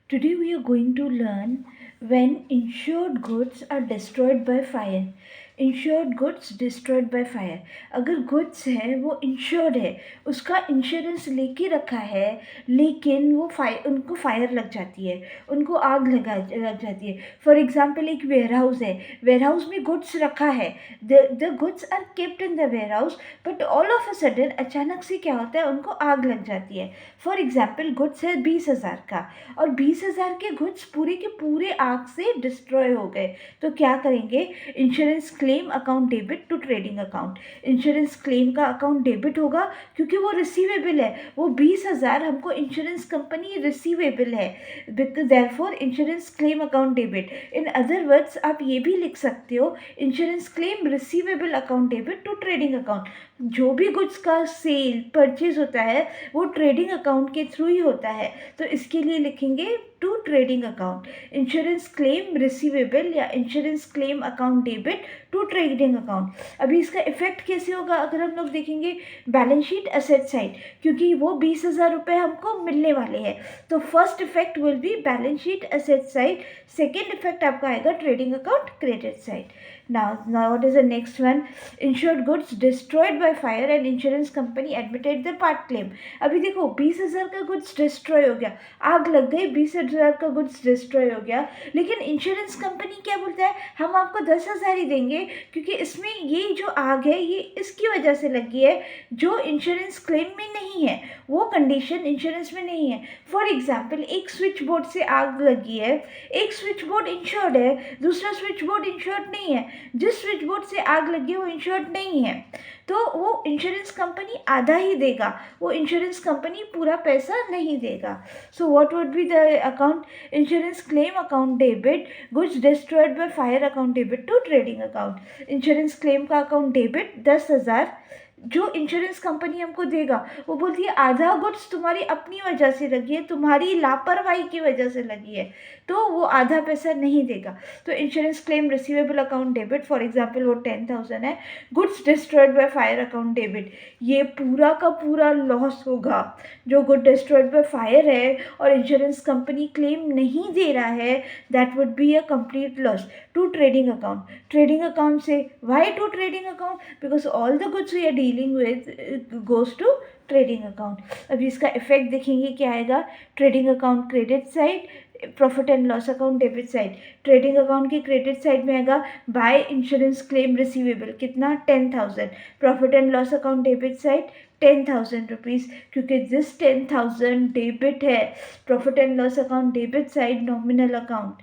Today we are going to learn when insured goods are destroyed by fire. Insured goods destroyed by fire. अगर goods है वो insured है, उसका insurance लेके रखा है, लेकिन वो उनको फायर लग जाती है, उनको आग लग जाती है. फॉर एग्जाम्पल एक वेयर हाउस है, वेयर हाउस में गुड्स रखा है, the goods are kept in the warehouse, but all of a sudden अचानक से क्या होता है, उनको आग लग जाती है. फॉर एग्जाम्पल गुड्स है 20,000 का, और 20,000 के गुड्स पूरे के पूरे आग से डिस्ट्रॉय हो गए. तो क्या करेंगे, insurance claim account debit to trading account. Insurance claim का अकाउंट डेबिट होगा क्योंकि वो रिसीवेबल है, वो 20,000 हमको इंश्योरेंस कंपनी रिसीवेबल है, therefore insurance claim account debit. In other words आप ये भी लिख सकते हो, insurance claim receivable account debit to trading account. जो भी गुड्स का सेल परचेज होता है वो ट्रेडिंग अकाउंट के थ्रू ही होता है, तो इसके लिए लिखेंगे to trading account. Insurance claim receivable या insurance claim account debit to trading account. अभी इसका इफेक्ट कैसे होगा, अगर हम लोग देखेंगे बैलेंस शीट एसेट साइड, क्योंकि वो 20,000 रुपये हमको मिलने वाले हैं, तो first effect will be balance sheet asset side, second effect आपका आएगा trading account credit side. Now what is the next one? Insured goods destroyed by fire and insurance company admitted the part claim. अभी देखो 20,000 का goods destroy हो गया, आग लग गई, 20,000 का गुड्स डिस्ट्रॉय हो गया, लेकिन इंश्योरेंस कंपनी क्या बोलता है, हम आपको 10,000 ही देंगे क्योंकि इसमें ये जो आग है ये इसकी वजह से लगी है, जो इंश्योरेंस क्लेम में नहीं है, वो कंडीशन इंश्योरेंस में नहीं है. फॉर एग्जाम्पल एक स्विच बोर्ड से आग लगी है, एक स्विच बोर्ड इंश्योर्ड है, दूसरा स्विच बोर्ड इंश्योर्ड नहीं है, जिस स्विच बोर्ड से आग लगी वो इंश्योर्ड नहीं है, तो वो इंश्योरेंस कंपनी आधा ही देगा, वो इंश्योरेंस कंपनी पूरा पैसा नहीं देगा. So what would be the account, insurance claim account debit goods destroyed by fire account debit to trading account. Insurance claim का अकाउंट डेबिट 10,000 जो इंश्योरेंस कंपनी हमको देगा, वो बोलती है आधा गुड्स तुम्हारी अपनी वजह से लगी है, तुम्हारी लापरवाही की वजह से लगी है, तो वो आधा पैसा नहीं देगा. तो insurance claim receivable account debit, for example वो 10,000 है, goods destroyed by fire account debit, ये पूरा का पूरा लॉस होगा. जो गुड डिस्ट्रॉयड बाय फायर है और इंश्योरेंस कंपनी क्लेम नहीं दे रहा है, that would be a complete loss to trading account. Trading account से why to trading account, because all the goods we are dealing with goes to trading account. अभी इसका effect देखेंगे क्या आएगा, trading account credit side, profit and loss account debit side. Trading account की credit side में आएगा by insurance claim receivable, कितना 10,000. Profit and loss account debit side 10,000 rupees, क्योंकि जिस 10,000 डेबिट है, profit and loss account debit side nominal account,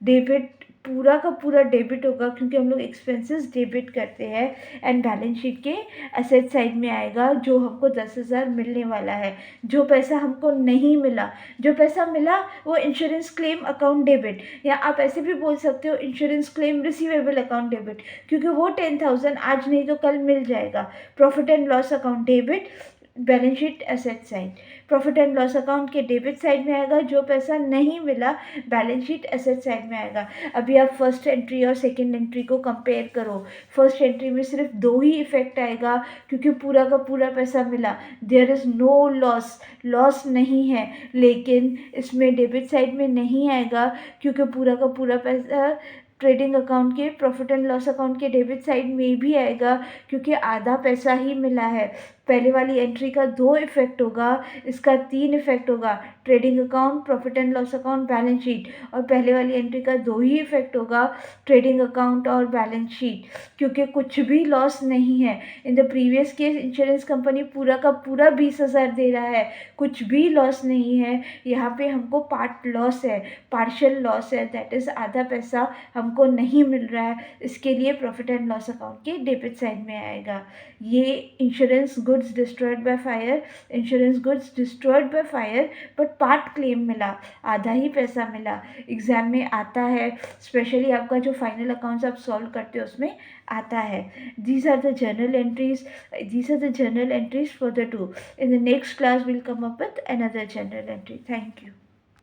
debit पूरा का पूरा डेबिट होगा क्योंकि हम लोग एक्सपेंसेस डेबिट करते हैं. एंड बैलेंस शीट के एसेट साइड में आएगा जो हमको 10,000 मिलने वाला है, जो पैसा हमको नहीं मिला, जो पैसा मिला वो इंश्योरेंस क्लेम अकाउंट डेबिट, या आप ऐसे भी बोल सकते हो insurance claim receivable account debit, क्योंकि वो 10,000 आज नहीं तो कल मिल जाएगा. Profit and loss account debit balance sheet asset side, profit and loss account के डेबिट साइड में आएगा जो पैसा नहीं मिला, बैलेंस शीट एसेट साइड में आएगा. अभी आप फर्स्ट एंट्री और सेकंड एंट्री को कंपेयर करो. फर्स्ट एंट्री में सिर्फ 2 ही इफेक्ट आएगा क्योंकि पूरा का पूरा पैसा मिला, there is no loss, loss नहीं है. लेकिन इसमें डेबिट साइड में नहीं आएगा क्योंकि पूरा का पूरा पैसा ट्रेडिंग अकाउंट के प्रॉफिट एंड लॉस अकाउंट के डेबिट साइड में भी आएगा क्योंकि आधा पैसा ही मिला है. पहले वाली एंट्री का 2 इफेक्ट होगा, इसका 3 इफेक्ट होगा, trading account, profit and loss account, balance sheet. और पहले वाली एंट्री का 2 ही इफेक्ट होगा, ट्रेडिंग अकाउंट और बैलेंस शीट, क्योंकि कुछ भी लॉस नहीं है. In the previous case insurance company पूरा का पूरा 20,000 दे रहा है, कुछ भी लॉस नहीं है. यहाँ पे हमको पार्ट लॉस है, पार्शियल लॉस है, दैट इज़ आधा पैसा हमको नहीं मिल रहा है. इसके लिए प्रॉफिट एंड लॉस अकाउंट के डेबिट साइड में आएगा. ये insurance goods destroyed by fire, insurance goods destroyed by fire but part claim मिला, आधा ही पैसा मिला. एग्जाम में आता है, स्पेशली आपका जो फाइनल अकाउंट्स आप सॉल्व करते हो उसमें आता है. These are the journal entries, these are the journal entries for the two. In the next class we'll come up with another journal entry. Thank you.